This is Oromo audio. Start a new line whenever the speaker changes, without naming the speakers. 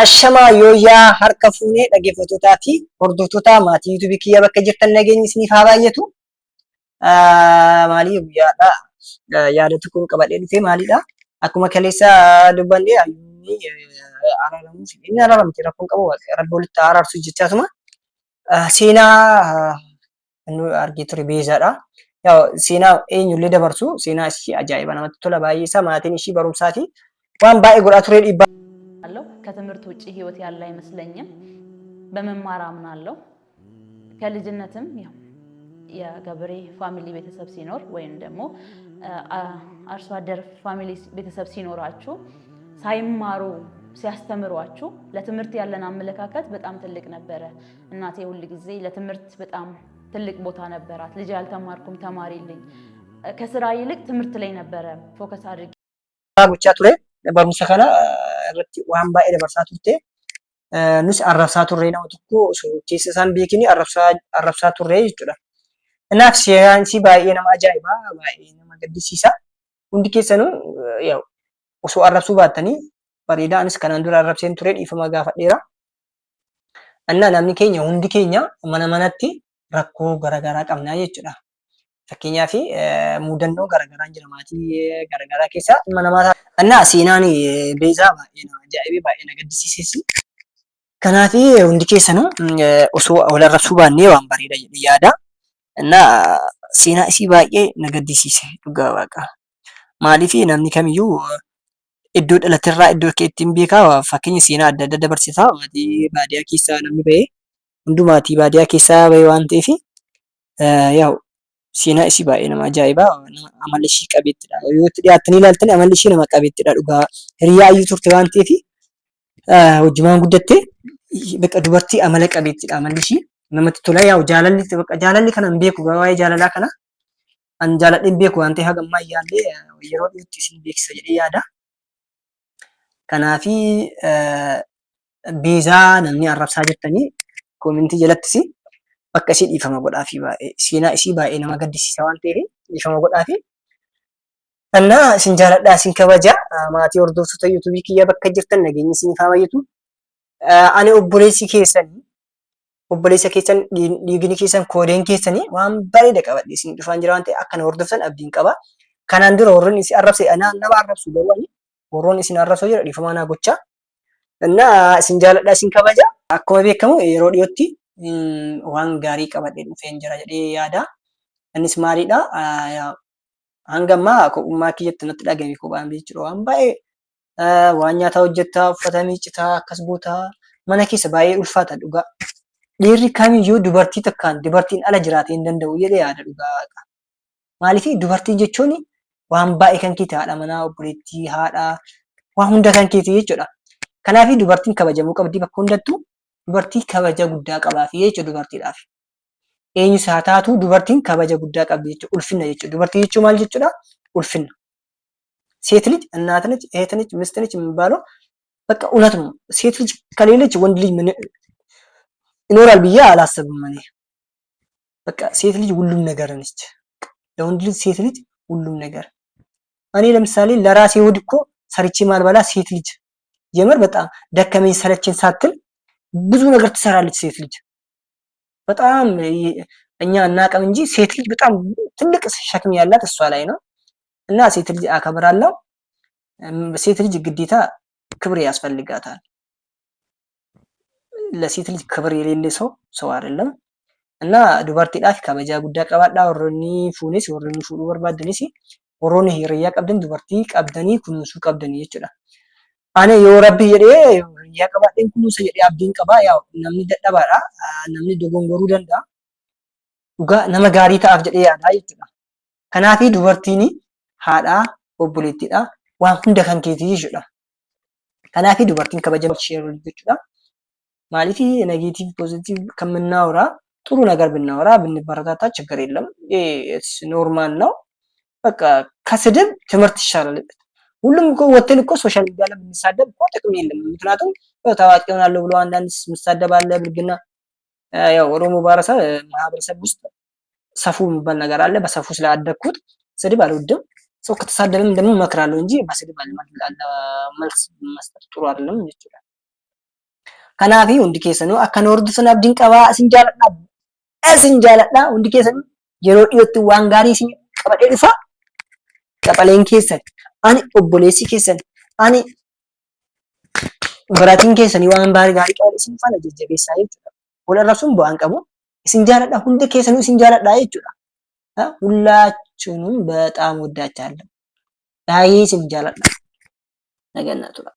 Ashama yooyaa harka fuunee dhaggeeffattootaa fi hordoftoota maatii YouTube kiyya bakka jirtan nageenyi isiniif haa baay'atu. Maalii guyyaadha yaadatu kun qabadhee dhufe maalidha? Akkuma kaleessa dubbanne ayyuuni araaramuuf inni araaramte rakkoon qabu rabbi walitti araarsu jechaatuma seenaa nu argee ture beezaadha. Seenaa eenyullee dabarsu seenaa ishii ajaa'iba namatti tola baay'ee isaa maatiin ishii barumsaati waan baay'ee godhaa ture dhiibbaa
አለው ከትምህርት ውጪ ህይወት ያለ አይመስለኝም በመማር አምናለሁ ከልጅነትም ያው የገበሬ ፋሚሊ ቤተሰብ ሲኖር ወይም ደግሞ አርሶ አደር ፋሚሊ ቤተሰብ ሲኖራችሁ ሳይማሩ ሲያስተምሯችሁ ለትምህርት ያለን አመለካከት በጣም ትልቅ ነበር እናቴ ሁሉ ጊዜ ለትምህርት በጣም ትልቅ ቦታ ነበራት ልጅ ያልተማርኩም ተማሪልኝ ከስራ ይልቅ ትምህርት ላይ ነበር ፎከስ አድርጌ
ብቻ ቱሬ barumsa kana irratti waan baay'ee dabarsaa turte nus arrabsaa turree nama tokko keessa isaan beekini arrabsaa turree jechuudha. Kanaaf seensi baay'ee nama ajaa'ibaa baay'ee nama gaddisiisa. Hundi keessanuu yaa'u osoo arrabsuu baattanii bareedaanis kanaan dura arrabseen turee dhiifama gaafadheera. Namni keenya hundi keenya mana manatti rakkoo garaagaraa qabnaa jechuudha. Fakkeenyaaf mudannoo garaagaraa jira maatii garaagaraa keessa ilma namaa seenaan beezaa baay'ee nama ajaa'ibee baay'ee na gaddisiises. Kanaaf hundi keessanuu osoo wal arrabsuu baannee waan bareeda jedhee yaada. Seenaa isii baay'ee na gaddisiise dhugaa waaqa. Maaliif namni kamiyyuu iddoo dhalaterraa iddoo keettiin beekaa fakkeenya seenaa adda addaa dabarsiisa maatii baadiyyaa keessaa namni bahee hundumaatii baadiyyaa keessaa bahee waan ta'eef yaa'u seenaa isii baay'ee nama ajaa'ibaa amalli ishii qabeettidha yoo itti dhiyaattanii ilaaltanii amalli ishii nama qabeettidha dhugaa hiriyaa iyyuu turte waan ta'eef wajjumaan guddatte bakka dubartii amala qabeettidha amalli ishii namatti tola yaa'u jaalalli kana hin beeku waa'ee jaalalaa kana an jaaladheen beeku waan ta'eef haga ammaa iyyaallee yeroo dhiyootti isin beeksisa jedhee yaada. Kanaafi beezaa namni arrabsaa jirtanii koomentii jalattis bakka ishee dhiifama godhaafi baay'ee seenaa ishii baay'ee nama gaddisiisa waan ta'eef dhiifama godhaafi. Isin jaaladhaa isin kabaja maatii hordoftoota YouTube kiyya bakka jirtan nageenyi isiniif haa baay'atu. Ani obboleessa keessan dhiigni keessan koodeen keessanii waan bareeda qabadhe isin dhufaan jira waan ta'eef akkana hordoftan abdiin qaba. Kanaan dura warroon isin arrabse nama arrabsu garuu warroon isin arrabsoo jira dhiifama naa gochaa. Isin jaaladhaa isin kabaja akkuma beekamu yeroo dhiyootti waan gaarii qabadhee dhufeen jira jedhee yaada. Innis maalidha? Hanga ammaa kophummaa kiyyatti natti dhagahame kophaan jechuudha. Waan baay'ee waan nyaataa hojjettaa, uffata miiccitaa, akkas gootaa mana keessa baay'ee ulfaata dhugaa. Dhiirri kamiyyuu dubartiin ala jiraatee hin danda'u jedhee yaada dhugaa. Maaliif dubartii jechuun waan baay'ee kan keeti haadha manaa, obboleettii, haadha waan hunda kan keeti jechuudha. Kanaaf dubartiin kabajamuu qabdi bakka hundattuu. Dubartii kabaja guddaa qabaafi jechuudha dubartiidhaaf. Eenyus haa taatu dubartiin kabaja guddaa qabdi jechuudha. Ulfinna jechuudha. Dubartii jechuun maal jechuudha? Ulfinna. ሴት ልጅ እናት ነች፣ እህት ነች፣ ሚስት ነች የሚባለው በቃ እውነት ነው። ሴት ልጅ ከሌለች ወንድ ልጅ ምን ይኖራል ብዬ አላስብም እኔ። በቃ ሴት ልጅ ሁሉም ነገር ነች። ለወንድ ልጅ ሴት ልጅ ሁሉም ነገር። እኔ ለምሳሌ ለራሴ ወድ እኮ ሰርቼ ማልበላ ሴት ልጅ የምር በጣም ደከመኝ ሰለቸኝ ሳትል ብዙ ነገር ትሰራለች ሴት ልጅ። በጣም እኛ እናቀም እንጂ ሴት ልጅ በጣም ትልቅ ሸክም ያላት እሷ ላይ ነው። እና ሴት ልጅ አከብራለሁ። ሴት ልጅ ግዴታ ክብር ያስፈልጋታል። ለሴት ልጅ ክብር የሌለ ሰው አይደለም። እና ዱbartiidhaaf kabaja guddaa qabaadhaa warroonni fuunis warroonni fuudhuu barbaadanis warroonni hiriyaa qabdan dubartii qabdanii kunuunsuu qabdanii jechuudha. Ani yoo rabbi jedhee hiriyaa qabaadheen kunuunsa jedhee abdiin qabaa yaa namni dadhabaadha namni dogongoruu danda'a. Dhugaa nama gaarii ta'aaf jedhee yaadaa jechuudha. Kanaaf dubartiin haadhaa obboleettiidha waan hunda kan keetii jechuudha. Kanaaf dubartiin kabaja ishee jechuudha. ማለፊ ኔጌቲቭ ፖዚቲቭ ከምናወራ ጥሩ ነገር ብናወራ ብንበረታታ ችግር የለም። ኢትስ ኖርማል ነው። በቃ ከስድብ ትምህርት ይሻላል። ሁሉም እኮ ወጥተን እኮ ሶሻል ሚዲያ ላይ ብንሳደብ እኮ ጥቅም የለም። ምክንያቱም ታዋቂ ሆናለሁ ብሎ አንዳንድ ምሳደብ አለ ብልግና ያው ኦሮሞ ማህበረሰብ ውስጥ ሰፉ የሚባል ነገር አለ። በሰፉ ስላደግኩት ስድብ አልወድም። ሰው ከተሳደብም ደግሞ እመክራለሁ እንጂ በስድብ መልስ መስጠት ጥሩ አይደለም ይችላል። ከናፊ ሁንዲ keessanuu akka hordofan abdiin qabaa isin jaaladha hundi keessan yeroo dhiyootti waan gaarii isin qabadhee dhufa qabaleen keessan ani obboleessi keessan ani baratiin keessanii waan gaarii qabadhee isin faana jajjabeessaa jechuudha. Wal arrabsuun bu'aan qabu. Isin jaaladha hundi keessanuu isin jaaladha jechuudha. ሁላችሁንም በጣም ወዳችኋለሁ። ዳይ isin jaaladha. Naganna tura.